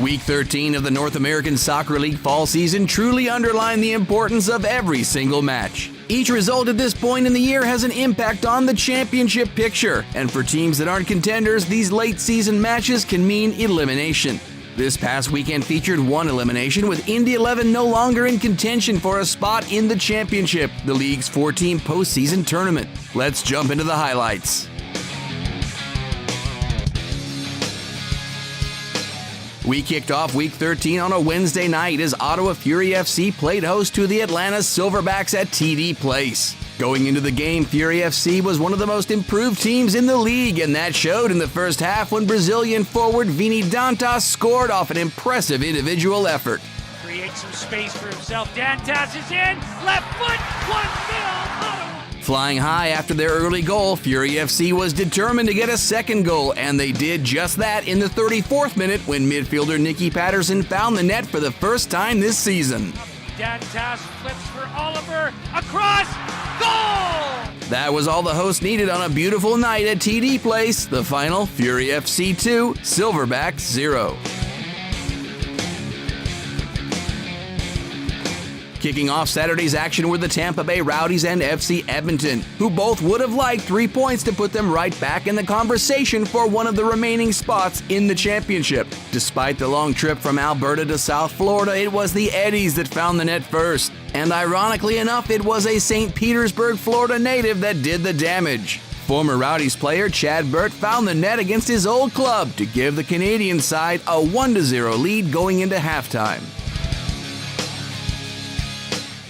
Week 13 of the North American Soccer League fall season truly underlined the importance of every single match. Each result at this point in the year has an impact on the championship picture, and for teams that aren't contenders, these late season matches can mean elimination. This past weekend featured one elimination, with Indy 11 no longer in contention for a spot in the championship, the league's 4-team postseason tournament. Let's jump into the highlights. We kicked off Week 13 on a Wednesday night as Ottawa Fury FC played host to the Atlanta Silverbacks at TD Place. Going into the game, Fury FC was one of the most improved teams in the league, and that showed in the first half when Brazilian forward Vini Dantas scored off an impressive individual effort. Creates some space for himself. Dantas is in, left foot, 1-0 Ottawa. Flying high after their early goal, Fury FC was determined to get a second goal, and they did just that in the 34th minute when midfielder Nicky Patterson found the net for the first time this season. Dantas flips for Oliver, across, goal! That was all the host needed on a beautiful night at TD Place. The final, Fury FC 2, Silverbacks 0. Kicking off Saturday's action were the Tampa Bay Rowdies and FC Edmonton, who both would have liked 3 points to put them right back in the conversation for one of the remaining spots in the championship. Despite the long trip from Alberta to South Florida, it was the Eddies that found the net first. And ironically enough, it was a St. Petersburg, Florida native that did the damage. Former Rowdies player Chad Burt found the net against his old club to give the Canadian side a 1-0 lead going into halftime.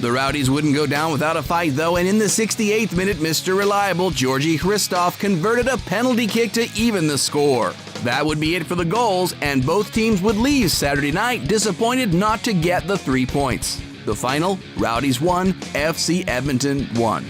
The Rowdies wouldn't go down without a fight, though, and in the 68th minute, Mr. Reliable Georgi Hristov converted a penalty kick to even the score. That would be it for the goals, and both teams would leave Saturday night disappointed not to get the 3 points. The final, Rowdies 1, FC Edmonton 1.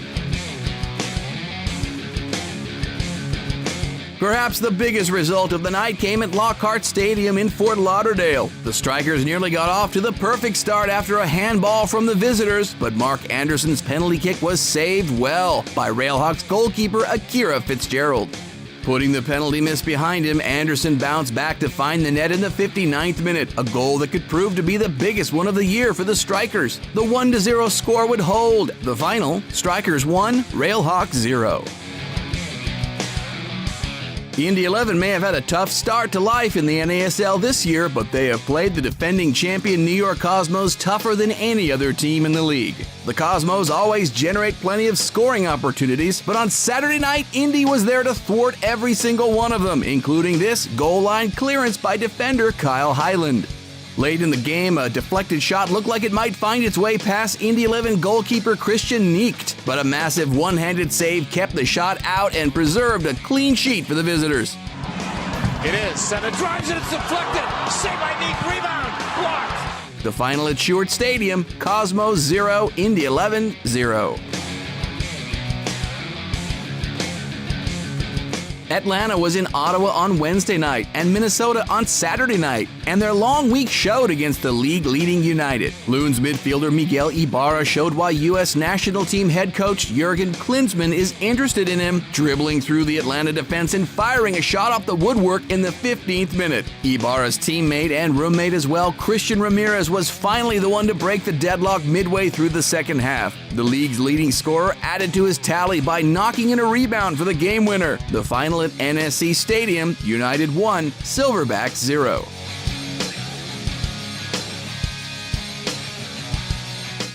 Perhaps the biggest result of the night came at Lockhart Stadium in Fort Lauderdale. The Strikers nearly got off to the perfect start after a handball from the visitors, but Mark Anderson's penalty kick was saved well by RailHawks goalkeeper Akira Fitzgerald. Putting the penalty miss behind him, Anderson bounced back to find the net in the 59th minute, a goal that could prove to be the biggest one of the year for the Strikers. The 1-0 score would hold. The final, Strikers 1, RailHawks 0. The Indy 11 may have had a tough start to life in the NASL this year, but they have played the defending champion New York Cosmos tougher than any other team in the league. The Cosmos always generate plenty of scoring opportunities, but on Saturday night, Indy was there to thwart every single one of them, including this goal line clearance by defender Kyle Hyland. Late in the game, a deflected shot looked like it might find its way past Indy 11 goalkeeper Christian Niecht, but a massive one-handed save kept the shot out and preserved a clean sheet for the visitors. It is. Senna drives it. It's deflected. Saved by Niecht. Rebound. Blocked. The final at Short Stadium, Cosmos 0, Indy 11 0. Atlanta was in Ottawa on Wednesday night and Minnesota on Saturday night, and their long week showed against the league-leading United. Loons midfielder Miguel Ibarra showed why U.S. national team head coach Jurgen Klinsmann is interested in him, dribbling through the Atlanta defense and firing a shot off the woodwork in the 15th minute. Ibarra's teammate and roommate as well, Christian Ramirez, was finally the one to break the deadlock midway through the second half. The league's leading scorer added to his tally by knocking in a rebound for the game winner. The final at NSC Stadium, United 1, Silverbacks 0.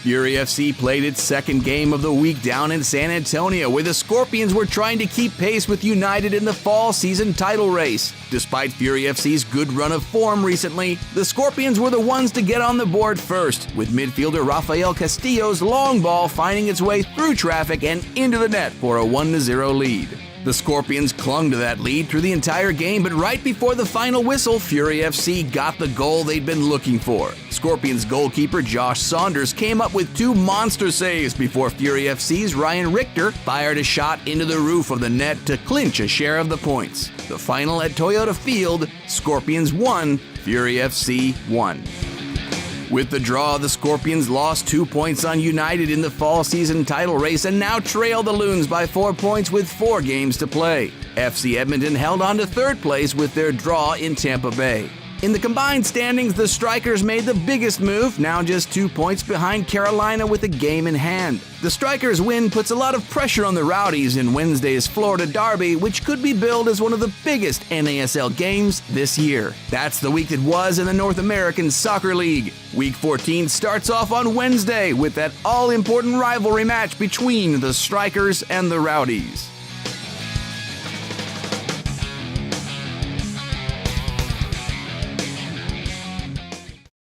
Fury FC played its second game of the week down in San Antonio, where the Scorpions were trying to keep pace with United in the fall season title race. Despite Fury FC's good run of form recently, the Scorpions were the ones to get on the board first, with midfielder Rafael Castillo's long ball finding its way through traffic and into the net for a 1-0 lead. The Scorpions clung to that lead through the entire game, but right before the final whistle, Fury FC got the goal they'd been looking for. Scorpions goalkeeper Josh Saunders came up with 2 monster saves before Fury FC's Ryan Richter fired a shot into the roof of the net to clinch a share of the points. The final at Toyota Field, Scorpions 1, Fury FC 1. With the draw, the Scorpions lost 2 points on United in the fall season title race and now trail the Loons by 4 points with 4 games to play. FC Edmonton held on to third place with their draw in Tampa Bay. In the combined standings, the Strikers made the biggest move, now just 2 points behind Carolina with a game in hand. The Strikers' win puts a lot of pressure on the Rowdies in Wednesday's Florida Derby, which could be billed as one of the biggest NASL games this year. That's the week that was in the North American Soccer League. Week 14 starts off on Wednesday with that all-important rivalry match between the Strikers and the Rowdies.